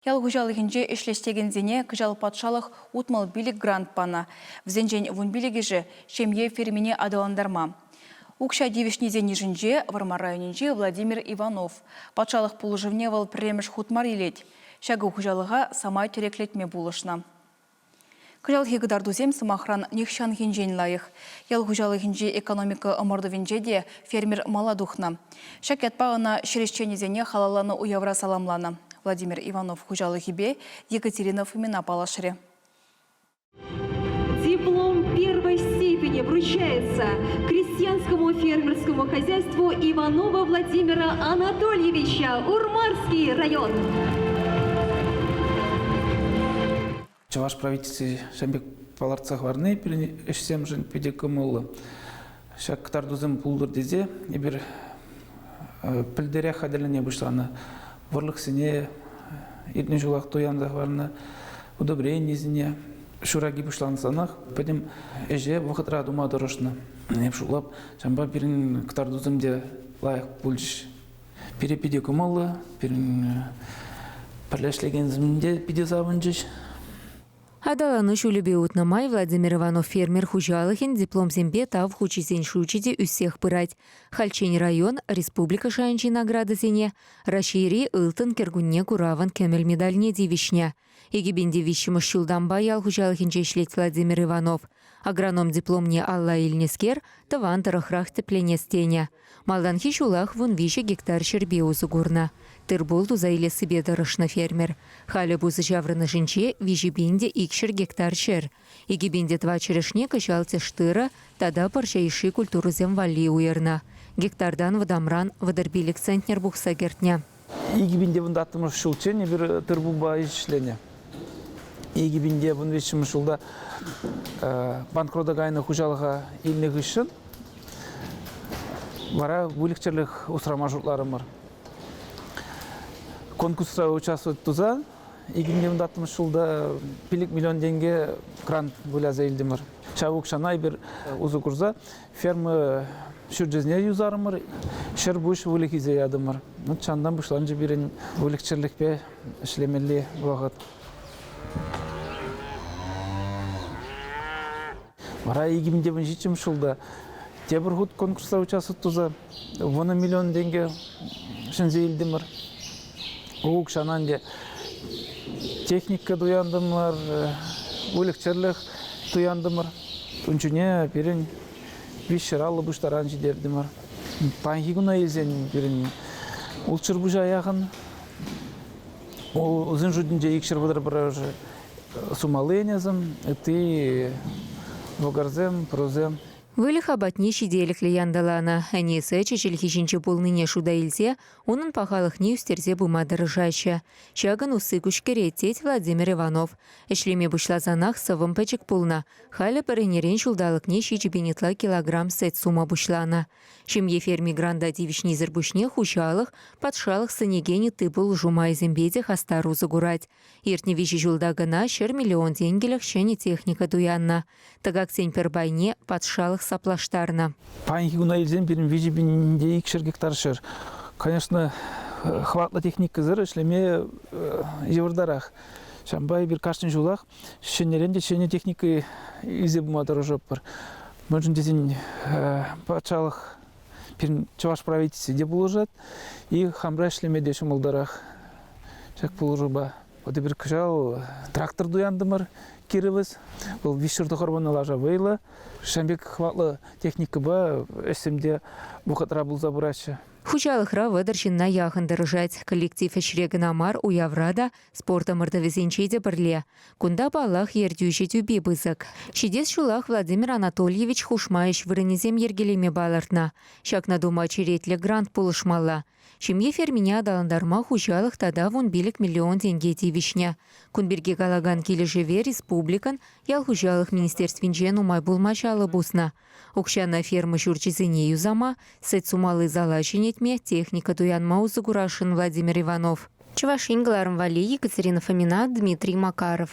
Ял хужалығынже ішлестеген зене күжал патшалық утмал билік грант пана. Взенжен вун билігі же шемье фермине адаландарма. Укша девишне зене жінже Варма районинже Владимир Иванов. Патшалық пулыжывне вал премеш хутмар елет. Шагы хужалыға самай тереклетме булышна. Күжал хегідарду самахран нехшан хенжен лайық. Ял хужалығынже экономика ымырдывенже де фермер маладухна. Шакет пағына шерешчені зене халаланы уявра саламланы. Владимир Иванов хужалыхибе, Екатерина Фомина палашре. Диплом первой степени вручается крестьянскому фермерскому хозяйству Иванова Владимира Анатольевича, Урмарский район. Чаваш правительстве шамбек паларцах варны перенесем жен педикомулы. Шак тардузым пулдыр дезе, ебір пілдере хаделіне бұшланы. Ворлық сене, иртне жолақ тояндақ варны, удобрение зіне, шураги бұшланы санақ. Пәдем әже вақытра дума дұрышны. Неп шулап, шамба бірін ктардузымде лайық бұлж. Пире педикомулы, бірін пірләшлеген зімінде педизавынжыш. Адаланы шулюбе утнамай Владимир Иванов фермер хужалыхин диплом зембе тав хучисен шучиде үссех пырать. Хальчень район, республика шайынчи награда зене, рашири ылтын кергунне кураван кемел медальне дивишня. Егибенде вишімі шулдан баял хужалыхин чешлет Владимир Иванов. Агроном дипломне Алла Ильнескер таван тарахрах тепленестене. Малдан хишулах вон виші гектар шербе узугурна. Тырбол тузайле себе дырышны фермер. Халі бузы жаврыны жінче вижибенде икшір гектар шер. Егибенде тва черешне качалцы штыра, тада паршайши культуру земвали уерна. Гектардан вадамран вадарбилик центнер бухса гертня. Егибенде вон датымыр шулчене бір тырбуба ишлене. Егибенде вон вешімі шулда банкрода гайны хужалыға иліне ғышын. Вара бөлікчерлік усрама жұртларымыр. Конкурсқа участвовать туза, егінген датымыз шулда 1 миллион денге грант бөляза елдемір. Шавук шанай бір ұзы күрза фермы шүрджезіне юзарымыр, шыр бұш вөлікізе ядымыр. Чандан бұшланжы бірін вөлікчерлікпе ішлемелі бағыт. Вара егімде бін жетім шулда. Тебір ғуд конкурсқа участвовать туза 1 миллион денге шынзе елдемір. Оғық шананде техника дуяндымыр, өлікчерлік дуяндымыр. Үнчіне берін бешшіралы бұштаран жидердімір. Панхигуна елзен берін ұлчыр бұжа аяғын. Ұзын жүдінде екшір бұдар бір сумаленезім, әті вогарзем, прозем. Вылих абатне шиделік лияндалана. Әнесі чечелхи жінчі болныне шуда илсе, оның пахалық не үстерзе бұмадыры жайшы. Шагын усы күшкереттет Владимир Иванов. Эшлеме бұшлазанақ сывым пәчік пулна. Халі пәрінерен шулдалық не шичібенетла килограмм сет сума бұшлана. Шемье ферми гранда дивишнизір бұшне хушалық, патшалық сынегені тыбыл жумай зембеде хастару загурать. Ертне виші жулдағына 1 миллион денгелік шәне техника дуянна. Тагак сен пербайне патшалық саплаштарна. Панхигуна елзен берін вежебенде 2 гектар шыр. Конечно, хватлы техника зыр, ішлеме евардарах. Шамбай бір каштын жулақ, шенеренде шене техника изе бұмадыры жоп бар. Мөжін дезен патшалық перін чаваш правительстве де бұлыжат, и хамра ішлемеде шымылдарах. Шак бұлыжыба. Оды бір күшал трактор дуяндымыр керівіз. Бұл вишырды қорбаны лажа вейлі. Шамбек хватлы техника ба, әсімде бұқытра бұлза бұрашы. Хучалықра вадыршынна яғын дырыжать. Коллектив әшірегін амар уяврада спорта мырдавезенчеде бірле. Кунда балах ердюші тюбе бызық. Шидес шулах Владимир Анатольевич хушмайш вырынезем ергелеме балыртна. Шакна дума черетлі грант полышмалла. Шемье фермине адаландарма хучалық тада вон билік миллион тенге тивишня. Кунберге галаган кележеве республикан ял хучалық министерствинжен умай булмачалы бусна. Укшана фермы шурчизыне юзама, сет сумалы залачинетме техника дуянма узыгурашын Владимир Иванов. Чувашин Гларм Вали, Екатерина Фомина, Дмитрий Макаров.